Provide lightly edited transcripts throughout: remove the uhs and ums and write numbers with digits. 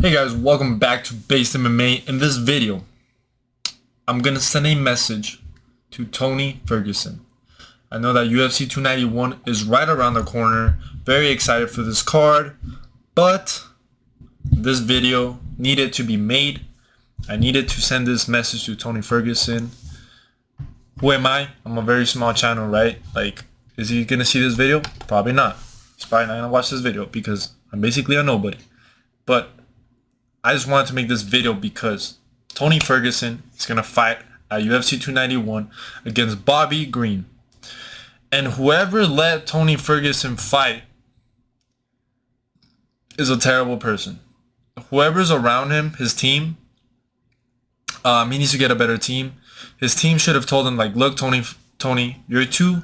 Hey guys, welcome back to Based MMA. In this video, I'm gonna send a message to Tony Ferguson. I know that UFC 291 is right around the corner. Very excited for this card, but this video needed to be made. I needed to send this message to Tony Ferguson. Who am I? I'm a very small channel, right? Like, is he gonna see this video? Probably not. He's probably not gonna watch this video because I'm basically a nobody. But I just wanted to make this video because Tony Ferguson is going to fight at UFC 291 against Bobby Green. And whoever let Tony Ferguson fight is a terrible person. Whoever's around him, his team, he needs to get a better team. His team should have told him, like, look, Tony, you're too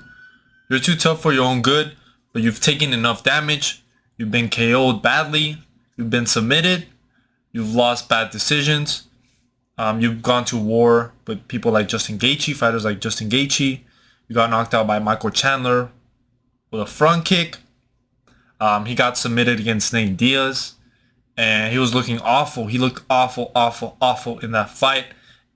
tough for your own good, but you've taken enough damage. You've been KO'd badly. You've been submitted. You've lost bad decisions. You've gone to war with people like Justin Gaethje, fighters like Justin Gaethje. You got knocked out by Michael Chandler with a front kick. He got submitted against Nate Diaz, and he was looking awful. He looked awful in that fight.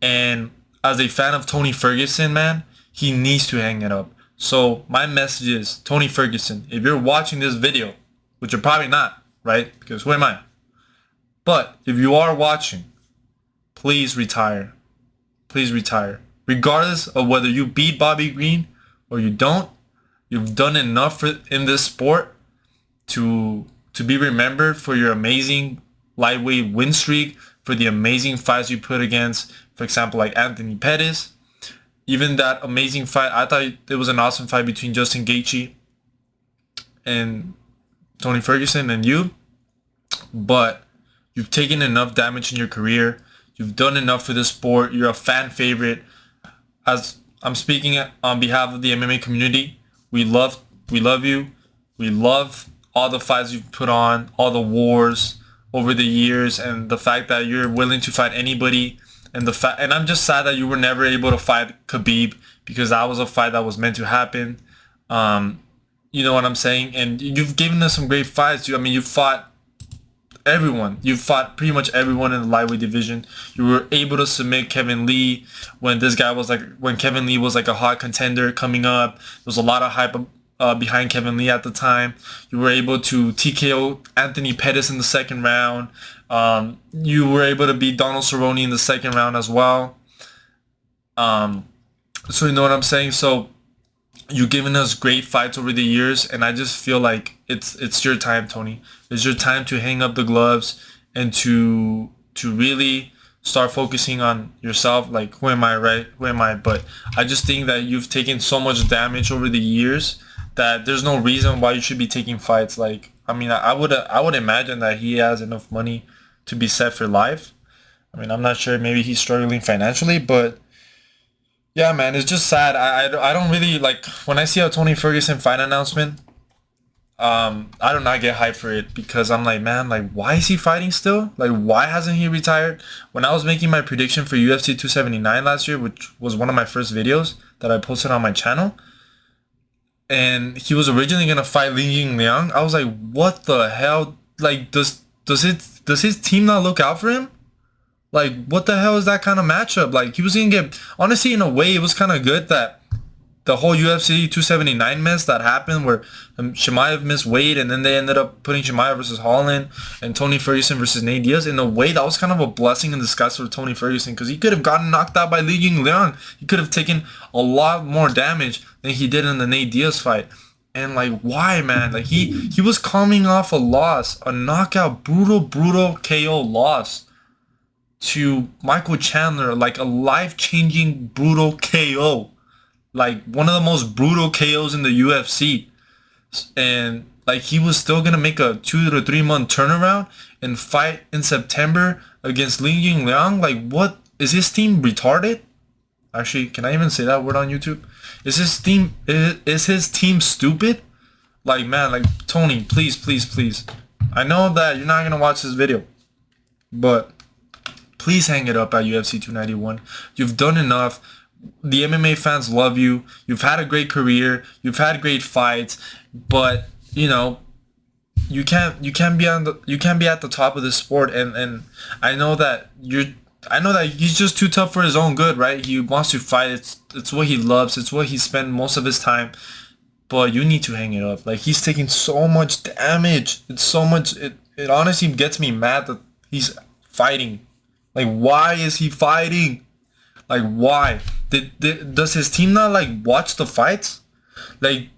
And as a fan of Tony Ferguson, man, he needs to hang it up. So my message is, Tony Ferguson, if you're watching this video, which you're probably not, right? Because who am I? But if you are watching, please retire. Please retire. Regardless of whether you beat Bobby Green or you don't, you've done enough in this sport to be remembered for your amazing lightweight win streak, for the amazing fights you put against, for example, like Anthony Pettis. Even that amazing fight, I thought it was an awesome fight between Justin Gaethje and Tony Ferguson and you. But you've taken enough damage in your career. You've done enough for this sport. You're a fan favorite. As I'm speaking on behalf of the MMA community, we love you. We love all the fights you've put on, all the wars over the years, and the fact that you're willing to fight anybody. And I'm just sad that you were never able to fight Khabib, because that was a fight that was meant to happen. You know what I'm saying? And you've given us some great fights. You fought everyone. You fought pretty much everyone in the lightweight division. You were able to submit Kevin Lee when Kevin Lee was like a hot contender coming up. There was a lot of hype behind Kevin Lee at the time. You were able to TKO Anthony Pettis in the second round. You were able to beat Donald Cerrone in the second round as well. So you know what I'm saying? So you've given us great fights over the years, and I just feel like it's your time, Tony. It's your time to hang up the gloves and to really start focusing on yourself. Like, who am I, right? Who am I? But I just think that you've taken so much damage over the years that there's no reason why you should be taking fights. Like, I would imagine that he has enough money to be set for life. I'm not sure. Maybe he's struggling financially, but yeah, man, it's just sad. I don't really like when I see a Tony Ferguson fight announcement. I do not get hyped for it, because I'm like, man, like, why is he fighting still? Like, why hasn't he retired? When I was making my prediction for UFC 279 last year, which was one of my first videos that I posted on my channel, and he was originally gonna fight Li Liang, I was like, what the hell? Like, does his team not look out for him? Like, what the hell is that kind of matchup? Like, he was gonna get, honestly, in a way, it was kind of good that the whole UFC 279 mess that happened, where Chimaev missed weight, and then they ended up putting Chimaev versus Holland and Tony Ferguson versus Nate Diaz. In a way, that was kind of a blessing in disguise for Tony Ferguson, because he could have gotten knocked out by Li Liang. He could have taken a lot more damage than he did in the Nate Diaz fight. And like, why, man? Like, he was coming off a loss, a knockout, brutal KO loss to Michael Chandler, like a life-changing brutal KO, like one of the most brutal KOs in the UFC. And like, he was still gonna make a 2 to 3 month turnaround and fight in September against Li Liang. Like, what is his team retarded? Actually, can I even say that word on YouTube? Is his team stupid? Like, man, like, Tony, please. I know that you're not gonna watch this video, but please hang it up at UFC 291. You've done enough. The MMA fans love you. You've had a great career. You've had great fights. But, you can't be at the top of this sport, and I know that he's just too tough for his own good, right? He wants to fight. It's what he loves. It's what he spent most of his time. But you need to hang it up. Like, he's taking so much damage. It's so much. It honestly gets me mad that he's fighting. Like, why is he fighting? Like, why? Does his team not like watch the fights? Like,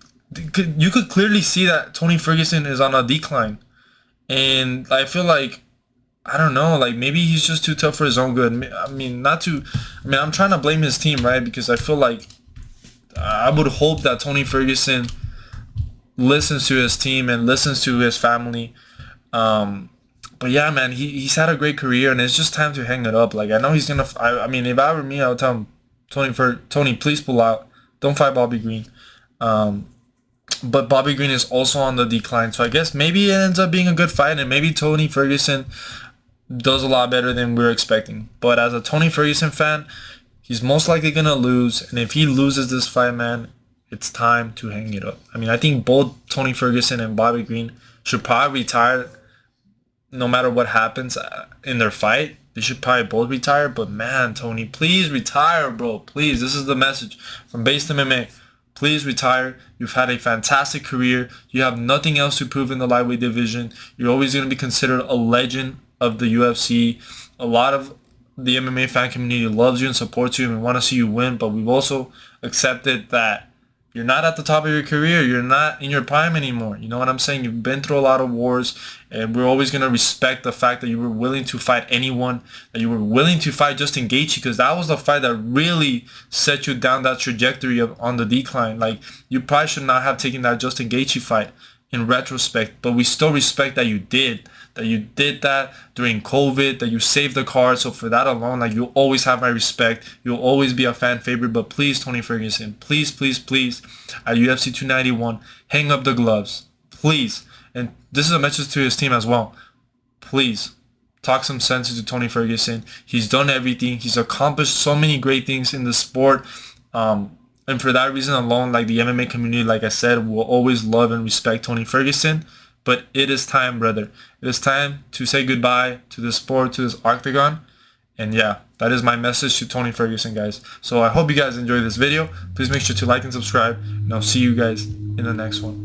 you could clearly see that Tony Ferguson is on a decline, and I feel like, I don't know, like maybe he's just too tough for his own good. I mean, not to. I mean, I'm trying to blame his team, right? Because I feel like I would hope that Tony Ferguson listens to his team and listens to his family. But yeah, man, he's had a great career, and it's just time to hang it up. Like, I know he's gonna. I mean, if I were me, I would tell him, Tony, please pull out. Don't fight Bobby Green. But Bobby Green is also on the decline, so I guess maybe it ends up being a good fight, and maybe Tony Ferguson does a lot better than we were expecting. But as a Tony Ferguson fan, he's most likely gonna lose, and if he loses this fight, man, it's time to hang it up. I mean, I think both Tony Ferguson and Bobby Green should probably retire no matter what happens in their fight. They should probably both retire. But man, Tony, please retire, bro. Please, this is the message from Based MMA. Please retire. You've had a fantastic career. You have nothing else to prove in the lightweight division. You're always going to be considered a legend of the UFC. A lot of the MMA fan community loves you and supports you and want to see you win, but we've also accepted that you're not at the top of your career. You're not in your prime anymore. You know what I'm saying? You've been through a lot of wars, and we're always going to respect the fact that you were willing to fight anyone, that you were willing to fight Justin Gaethje, because that was the fight that really set you down that trajectory on the decline. Like, you probably should not have taken that Justin Gaethje fight in retrospect, but we still respect that you did. That you did that during COVID, that you saved the card. So for that alone, like, you'll always have my respect. You'll always be a fan favorite. But please, Tony Ferguson, please, please, please, at UFC 291, hang up the gloves. Please. And this is a message to his team as well. Please, talk some sense to Tony Ferguson. He's done everything. He's accomplished so many great things in the sport. And for that reason alone, like, the MMA community, like I said, will always love and respect Tony Ferguson. But it is time, brother. It is time to say goodbye to this sport, to this octagon. And yeah, that is my message to Tony Ferguson, guys. So I hope you guys enjoyed this video. Please make sure to like and subscribe. And I'll see you guys in the next one.